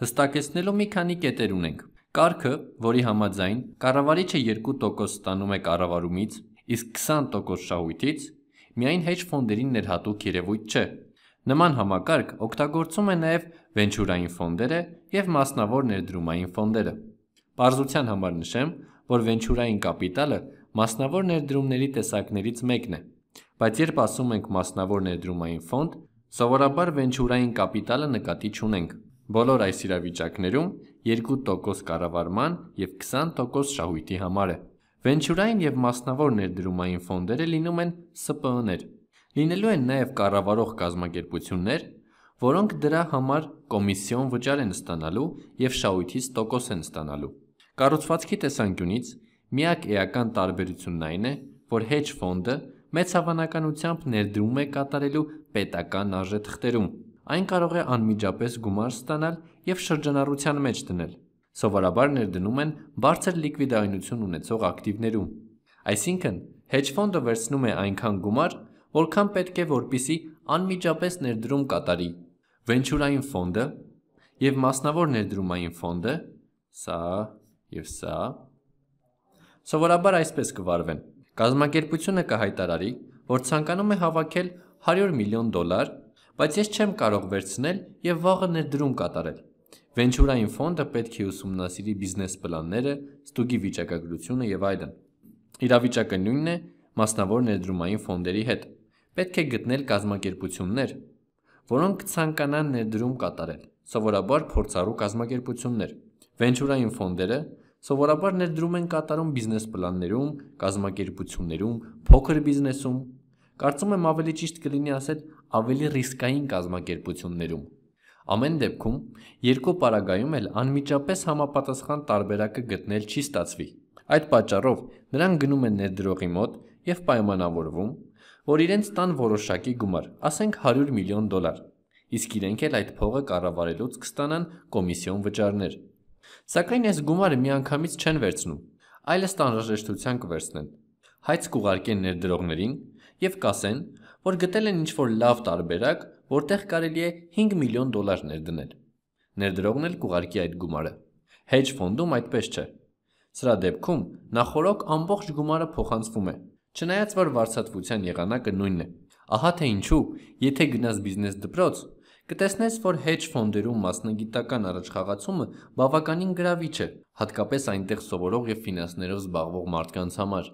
Հստակեցնելու մի քանի կետեր ունենք։ Կարգը, որի համաձայն կառավարիչը 2% ստանում է կառավարումից, իսկ 20% շահույթից, միայն hedge ֆոնդերին ներհատուկ երևույթ չէ։ Նման համակարգ օգտագործում է նաև վենչուրային ֆոնդերը և մասնավոր ներդրումային ֆոնդերը։ Պարզության համար նշեմ, որ վենչուրային կապիտալը մասնավոր ներդրումների տեսակներից մեկն է, բայց երբ ասում ենք մասնավոր ներդրումային ֆոնդ, սովորաբար վենչուրային կապիտալը նկատի չունենք։ Բոլոր այս իրավիճակներում 2% կառավարման և 20% շահույթի համար է։ Վենչուրային և մասնավոր ներդրումային ֆոնդերը լինում են ՍՊԸ-ներ։ Լինելու են նաև կառավարող կազմակերպություններ, որոնք դրա համար կոմիսիոն վճար են ստանալու և շահույթից տոկոս են ստանալու։ Կառուցվածքի տեսանկյունից միակ էական տարբերությունն այն է, որ hedge ֆոնդը մեծ հավանականությամբ ներդրում է կատարելու պետական արժեթղթերում։ Այն կարող է անմիջապես գումար ստանալ և շրջանառության մեջ դնել։ Սովորաբար ներդնում են բարձր լիկվիդայնություն ունեցող ակտիվներում։ Այսինքն, hedge ֆոնդը վերցնում է այնքան գումար, որքան պետք է, որպեսզի անմիջապես ներդրում կատարի։ Վենչուրային ֆոնդը և մասնավոր ներդրումային ֆոնդը, սա և սա, սովորաբար այսպես կվարվեն։ Կազմակերպությունը կհայտարարի, որ ցանկանում է հավաքել $100 միլիոն, բայց ես չեմ կարող վերցնել և վաղը ներդրում կատարել։ Վենչուրային ֆոնդը պետք է ուսումնասիրի բիզնես պլանները, ստուգի վիճակագրությունը և այլն։ Իրավիճակը նույնն է մասնավոր ներդրումային ֆոնդերի հետ։ Պետք է գտնել կազմակերպություններ, որոնք ցանկանան ներդրում կատարել, սովորաբար փորձառու կազմակերպություններ։ Վենչուրային ֆոնդերը սովորաբար ներդրում են կատարում բիզնես պլաններում, կազմակերպություններում, փոքր բիզնեսում, կարծում եմ ավելի ճիշտ կլինի ասել ավելի ռիսկային կազմակերպություններում։ Ամեն դեպքում, երկու պարագայում էլ անմիջապես համապատասխան տարբերակը գտնել չի ստացվի։ Այդ պատճառով նրանք գնում են ներդրողի մոտ և պայմանավորվում, որ իրենց տան որոշակի գումար, ասենք $100 միլիոն, իսկ իրենք էլ այդ փողը կառավարելուց կստանան կոմիսիոն վճարներ։ Սակայն այս գումարը միանգամից չեն վերցնում, այլ ըստ անհրաժեշտության կվերցնեն։ Հայց կուղարկեն ներդրողներին և կասեն, որ գտել են ինչ-որ լավ տարբերակ, որտեղ կարելի է $5 միլիոն ներդնել։ Ներդրողն էլ կուղարկի այդ գումարը։ Hedge ֆոնդում այդպես չէ։ Սրա դեպքում նախօրոք ամբողջ գումարը փոխանցվում է, չնայած որ վարձատրության եղանակը նույնն է։ Ահա թե ինչու, եթե գնաս բիզնես դպրոց, կտեսնես, որ hedge ֆոնդերում մասնագիտական առաջխաղացումը բավականին գրավիչ է, հատկապես այնտեղ սովորող և ֆինանսներով զբաղվող մարդկանց համար։